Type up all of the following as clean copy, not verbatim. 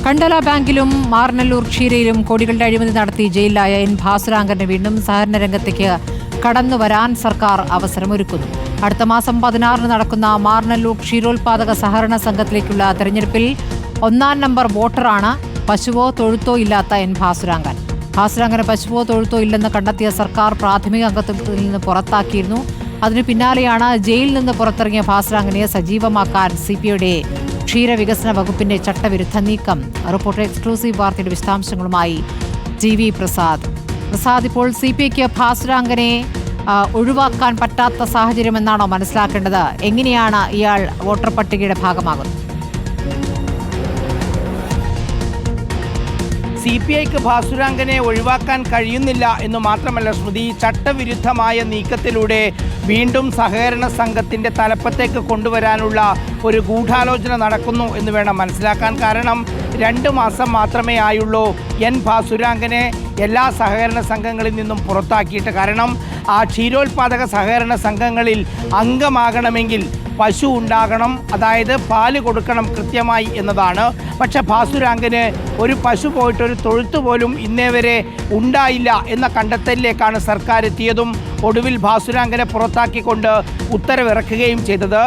കണ്ടല ബാങ്കിലും മാറനല്ലൂർ ക്ഷീരയിലും കോടികളുടെ അഴിമതി നടത്തി ജയിലിലായ എൻ ഭാസുരാങ്കന് വീണ്ടും സഹകരണ രംഗത്തേക്ക് കടന്നുവരാൻ സർക്കാർ അവസരമൊരുക്കുന്നു. അടുത്ത മാസം 16 നടക്കുന്ന മാറനല്ലൂർ ക്ഷീരോത്പാദക സഹകരണ സംഘത്തിലേക്കുള്ള തെരഞ്ഞെടുപ്പിൽ 1-ാം നമ്പർ വോട്ടറാണ് പശുവോ തൊഴുത്തോ ഇല്ലാത്ത എൻ ഭാസുരാങ്കൻ. ഭാസുരാങ്കന് പശുവോ തൊഴുത്തോ ഇല്ലെന്ന് കണ്ടെത്തിയ സർക്കാർ പ്രാഥമിക അംഗത്വത്തിൽ നിന്ന് പുറത്താക്കിയിരുന്നു. അതിനു പിന്നാലെയാണ് ജയിലിൽ നിന്ന് പുറത്തിറങ്ങിയ ഭാസുരാങ്കനെ സജീവമാക്കാൻ CPIയുടെ ക്ഷീരവികസന വകുപ്പിന്റെ ചട്ടവിരുദ്ധ നീക്കം. റിപ്പോർട്ടർ എക്സ്ക്ലൂസീവ് വാർത്തയുടെ വിശദാംശങ്ങളുമായി GV പ്രസാദ്. ഇപ്പോൾ CPIക്ക് ഭാസുരാങ്കനെ ഒഴിവാക്കാൻ പറ്റാത്ത സാഹചര്യമെന്നാണോ മനസ്സിലാക്കേണ്ടത്? എങ്ങനെയാണ് ഇയാൾ വോട്ടർ പട്ടികയുടെ ഭാഗമാകുന്നത്? CPIക്ക് ഭാസുരാങ്കനെ ഒഴിവാക്കാൻ കഴിയുന്നില്ല എന്ന് മാത്രമല്ല സ്മൃതി, ചട്ടവിരുദ്ധമായ നീക്കത്തിലൂടെ വീണ്ടും സഹകരണ സംഘത്തിൻ്റെ തലപ്പത്തേക്ക് കൊണ്ടുവരാനുള്ള ഒരു ഗൂഢാലോചന നടക്കുന്നു എന്ന് വേണം മനസ്സിലാക്കാൻ. കാരണം 2 മാസം മാത്രമേ ആയുള്ളൂ എൻ ഭാസുരാങ്കനെ എല്ലാ സഹകരണ സംഘങ്ങളിൽ നിന്നും പുറത്താക്കിയിട്ട്. കാരണം ആ ക്ഷീരോത്പാദക സഹകരണ സംഘങ്ങളിൽ അംഗമാകണമെങ്കിൽ പശു ഉണ്ടാകണം, അതായത് പാല് കൊടുക്കണം കൃത്യമായി എന്നതാണ്. പക്ഷെ ഭാസുരാങ്കന് ഒരു പശു പോയിട്ടൊരു തൊഴുത്ത് പോലും ഇന്നേ വരെ ഉണ്ടായില്ല എന്ന കണ്ടെത്തലിലേക്കാണ് സർക്കാർ എത്തിയതും ഒടുവിൽ ഭാസുരാങ്കനെ പുറത്താക്കിക്കൊണ്ട് ഉത്തരവിറക്കുകയും ചെയ്തത്.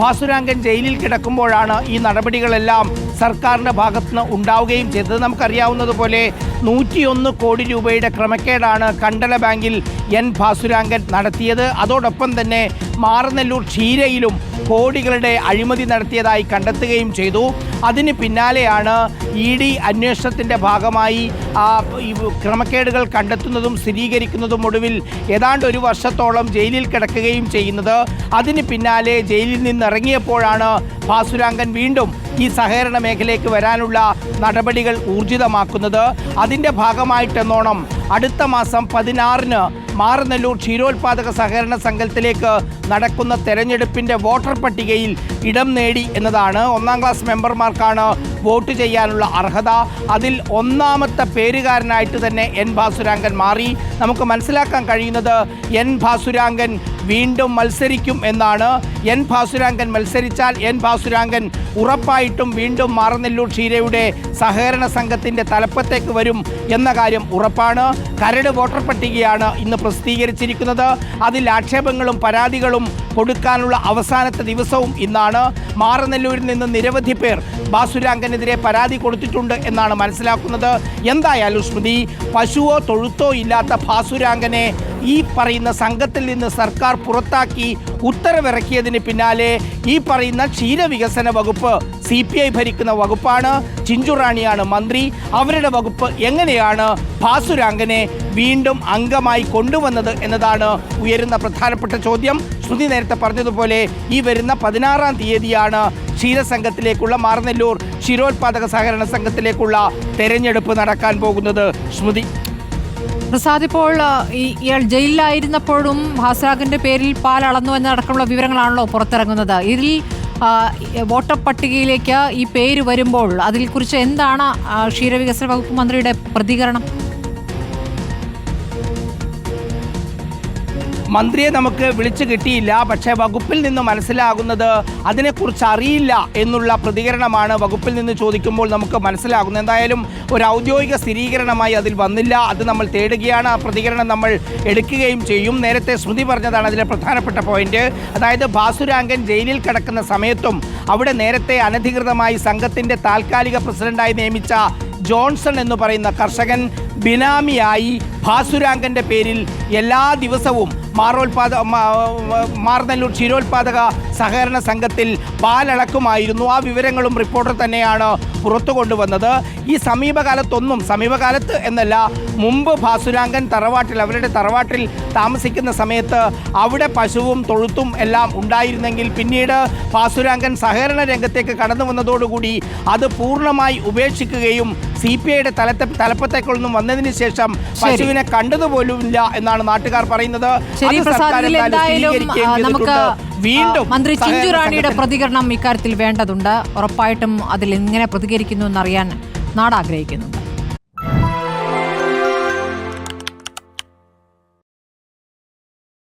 ഭാസുരാങ്കൻ ജയിലിൽ കിടക്കുമ്പോഴാണ് ഈ നടപടികളെല്ലാം സർക്കാരിൻ്റെ ഭാഗത്തുനിന്ന് ഉണ്ടാവുകയും ചെയ്തത്. നമുക്കറിയാവുന്നതുപോലെ 101 കോടി രൂപയുടെ ക്രമക്കേടാണ് കണ്ടല ബാങ്കിൽ എൻ ഭാസുരാങ്കൻ നടത്തിയത്. അതോടൊപ്പം തന്നെ മാറനല്ലൂർ ക്ഷീരയിലും കോടികളുടെ അഴിമതി നടത്തിയതായി കണ്ടെത്തുകയും ചെയ്തു. അതിന് പിന്നാലെയാണ് ED അന്വേഷണത്തിൻ്റെ ഭാഗമായി ഈ ക്രമക്കേടുകൾ കണ്ടെത്തുന്നതും സ്ഥിരീകരിക്കുന്നതും ഒടുവിൽ ഏതാണ്ട് 1 വർഷത്തോളം ജയിലിൽ കിടക്കുകയും ചെയ്യുന്നത്. അതിന് പിന്നാലെ ജയിലിൽ നിന്ന് ഇറങ്ങിയപ്പോഴാണ് ഭാസുരാങ്കൻ വീണ്ടും ഈ സഹകരണ മേഖലയ്ക്ക് വരാനുള്ള നടപടികൾ ഊർജിതമാക്കുന്നത്. അതിൻ്റെ ഭാഗമായിട്ടെന്നോണം അടുത്ത മാസം 16-ന് മാറനല്ലൂർ ക്ഷീരോത്പാദക സഹകരണ സംഘത്തിലേക്ക് നടക്കുന്ന തെരഞ്ഞെടുപ്പിൻ്റെ വോട്ടർ പട്ടികയിൽ ഇടം നേടി എന്നതാണ്. 1-ാം ക്ലാസ് മെമ്പർമാർക്കാണ് വോട്ട് ചെയ്യാനുള്ള അർഹത. അതിൽ 1-ാമത്തെ പേരുകാരനായിട്ട് തന്നെ എൻ ഭാസുരാങ്കൻ മാറി. നമുക്ക് മനസ്സിലാക്കാൻ കഴിയുന്നത് എൻ ഭാസുരാങ്കൻ വീണ്ടും മത്സരിക്കും എന്നാണ്. എൻ ഭാസുരാങ്കൻ മത്സരിച്ചാൽ എൻ ഭാസുരാങ്കൻ ഉറപ്പായിട്ടും വീണ്ടും മാറനല്ലൂർ ക്ഷീരയുടെ സഹകരണ സംഘത്തിൻ്റെ തലപ്പത്തേക്ക് വരും എന്ന കാര്യം ഉറപ്പാണ്. കരട് വോട്ടർ പട്ടികയാണ് ഇന്ന് പ്രസിദ്ധീകരിച്ചിരിക്കുന്നത്. അതിൽ ആക്ഷേപങ്ങളും പരാതികളും കൊടുക്കാനുള്ള അവസാനത്തെ ദിവസവും ഇന്നാണ്. മാറനല്ലൂരിൽ നിന്ന് നിരവധി പേർ ഭാസുരാങ്കനെതിരെ പരാതി കൊടുത്തിട്ടുണ്ട് എന്നാണ് മനസ്സിലാക്കുന്നത്. എന്തായാലും സ്മൃതി, പശുവോ തൊഴുത്തോ ഇല്ലാത്ത ഭാസുരാങ്കനെ ഈ പറയുന്ന സംഘത്തിൽ നിന്ന് സർക്കാർ പുറത്താക്കി ഉത്തരവിറക്കിയതിന് പിന്നാലെ ഈ പറയുന്ന ക്ഷീരവികസന വകുപ്പ് CPI ഭരിക്കുന്ന വകുപ്പാണ്. ചിഞ്ചുറാണിയാണ് മന്ത്രി. അവരുടെ വകുപ്പ് എങ്ങനെയാണ് ഭാസുരാങ്കനെ വീണ്ടും അംഗമായി കൊണ്ടുവന്നത് എന്നതാണ് ഉയരുന്ന പ്രധാനപ്പെട്ട ചോദ്യം. ശ്രുതി നേരത്തെ പറഞ്ഞതുപോലെ ഈ വരുന്ന 16-ാം തീയതിയാണ് ക്ഷീരസംഘത്തിലേക്കുള്ള മാറനല്ലൂർ ക്ഷീരോത്പാദക സഹകരണ സംഘത്തിലേക്കുള്ള തെരഞ്ഞെടുപ്പ് നടക്കാൻ പോകുന്നത്. ശ്രുതി പ്രസാദ്, ഇപ്പോൾ ഇയാൾ ജയിലിലായിരുന്നപ്പോഴും ഭാസുരാങ്കന്റെ പേരിൽ പാൽ അളന്നു എന്നടക്കമുള്ള വിവരങ്ങളാണല്ലോ പുറത്തിറങ്ങുന്നത്. ഇതിൽ വോട്ടർ പട്ടികയിലേക്ക് ഈ പേര് വരുമ്പോൾ അതിനെക്കുറിച്ച് എന്താണ് ക്ഷീരവികസന വകുപ്പ് മന്ത്രിയുടെ പ്രതികരണം? മന്ത്രിയെ നമുക്ക് വിളിച്ചു കിട്ടിയില്ല. പക്ഷേ വകുപ്പിൽ നിന്ന് മനസ്സിലാകുന്നത് അതിനെക്കുറിച്ച് അറിയില്ല എന്നുള്ള പ്രതികരണമാണ് വകുപ്പിൽ നിന്ന് ചോദിക്കുമ്പോൾ നമുക്ക് മനസ്സിലാകുന്നത്. എന്തായാലും ഒരു ഔദ്യോഗിക സ്ഥിരീകരണമായി അതിൽ വന്നില്ല. അത് നമ്മൾ തേടുകയാണ്. ആ പ്രതികരണം നമ്മൾ എടുക്കുകയും ചെയ്യും. നേരത്തെ ശ്രുതി പറഞ്ഞതാണ് അതിലെ പ്രധാനപ്പെട്ട പോയിന്റ്. അതായത് ഭാസുരാങ്കൻ ജയിലിൽ കിടക്കുന്ന സമയത്തും അവിടെ നേരത്തെ അനധികൃതമായി സംഘത്തിൻ്റെ താൽക്കാലിക പ്രസിഡന്റായി നിയമിച്ച ജോൺസൺ എന്ന് പറയുന്ന കർഷകൻ ബിനാമിയായി ഭാസുരാങ്കൻ്റെ പേരിൽ എല്ലാ ദിവസവും മാറനല്ലൂർ ക്ഷീരോത്പാദക സഹകരണ സംഘത്തിൽ പാലളക്കുമായിരുന്നു. ആ വിവരങ്ങളും റിപ്പോർട്ടർ തന്നെയാണ് പുറത്തു കൊണ്ടുവന്നത്. ഈ സമീപകാലത്ത് എന്നല്ല, മുമ്പ് ഭാസുരാങ്കൻ അവരുടെ തറവാട്ടിൽ താമസിക്കുന്ന സമയത്ത് അവിടെ പശുവും തൊഴുത്തും എല്ലാം ഉണ്ടായിരുന്നെങ്കിൽ പിന്നീട് ഭാസുരാങ്കൻ സഹകരണ രംഗത്തേക്ക് കടന്നു വന്നതോടുകൂടി അത് പൂർണ്ണമായി ഉപേക്ഷിക്കുകയും CPIയുടെ തലപ്പത്തേക്കൊന്നും വന്നതിന് ശേഷം പശുവിനെ കണ്ടതുപോലുമില്ല എന്നാണ് നാട്ടുകാർ പറയുന്നത്. വീണ്ടും മന്ത്രി ചിഞ്ചുറാണിയുടെ പ്രതികരണം ഇക്കാര്യത്തിൽ വേണ്ടതുണ്ട്. ഉറപ്പായിട്ടും അതിൽ എങ്ങനെ പ്രതികരിക്കുന്നു എന്നറിയാൻ നാട് ആഗ്രഹിക്കുന്നുണ്ട്.